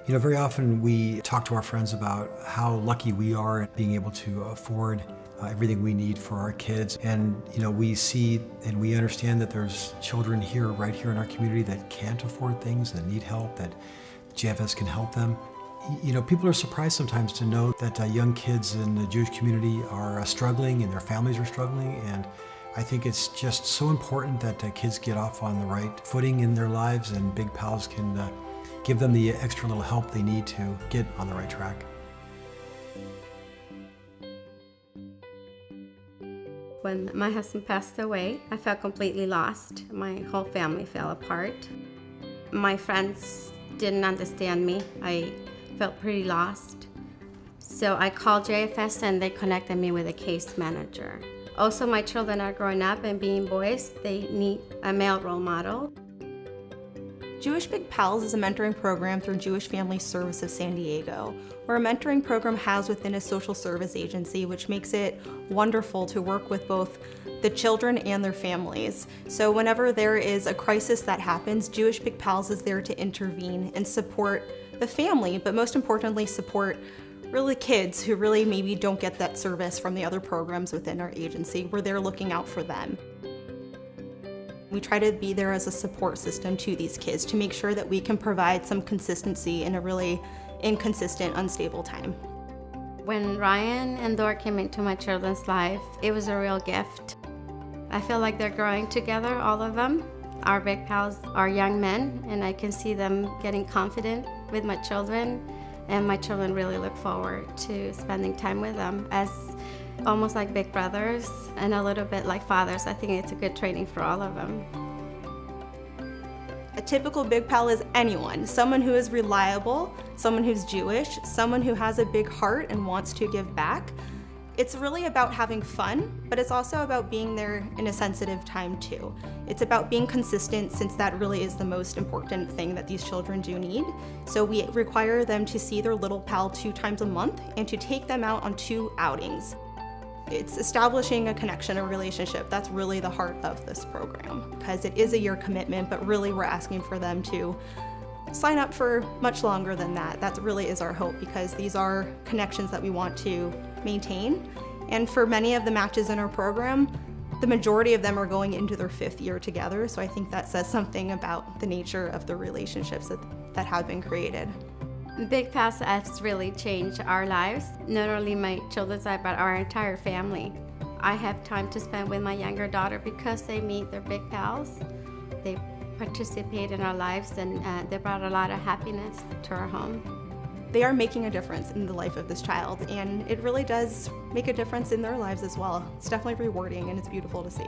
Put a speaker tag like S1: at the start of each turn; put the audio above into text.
S1: Very often we talk to our friends about how lucky we are at being able to afford everything we need for our kids. And, we see and we understand that there's children right here in our community that can't afford things, that need help, that JFS can help them. People are surprised sometimes to know that young kids in the Jewish community are struggling and their families are struggling. And I think it's just so important that kids get off on the right footing in their lives, and BIGPals can give them the extra little help they need to get on the right track.
S2: When my husband passed away, I felt completely lost. My whole family fell apart. My friends didn't understand me. I felt pretty lost. So I called JFS and they connected me with a case manager. Also, my children are growing up and being boys. They need a male role model.
S3: Jewish BIGPals is a mentoring program through Jewish Family Service of San Diego, where a mentoring program housed within a social service agency, which makes it wonderful to work with both the children and their families. So whenever there is a crisis that happens, Jewish BIGPals is there to intervene and support the family, but most importantly, support really kids who really maybe don't get that service from the other programs within our agency, where they're looking out for them. We try to be there as a support system to these kids to make sure that we can provide some consistency in a really inconsistent, unstable time.
S2: When Ryan and Dora came into my children's life, it was a real gift. I feel like they're growing together, all of them. Our BIGPals are young men, and I can see them getting confident with my children, and my children really look forward to spending time with them as almost like big brothers and a little bit like fathers. I think it's a good training for all of them.
S3: A typical BIGPal is anyone, someone who is reliable, someone who's Jewish, someone who has a big heart and wants to give back. It's really about having fun, but it's also about being there in a sensitive time too. It's about being consistent, since that really is the most important thing that these children do need. So we require them to see their little pal 2 times a month and to take them out on 2 outings. It's establishing a connection, a relationship. That's really the heart of this program, because it is a year commitment, but really we're asking for them to sign up for much longer than that. That really is our hope, because these are connections that we want to maintain. And for many of the matches in our program, the majority of them are going into their 5th year together. So I think that says something about the nature of the relationships that have been created.
S2: BIGPals has really changed our lives, not only my children's life, but our entire family. I have time to spend with my younger daughter because they meet their BIGPals. They participate in our lives, and they brought a lot of happiness to our home.
S3: They are making a difference in the life of this child, and it really does make a difference in their lives as well. It's definitely rewarding, and it's beautiful to see.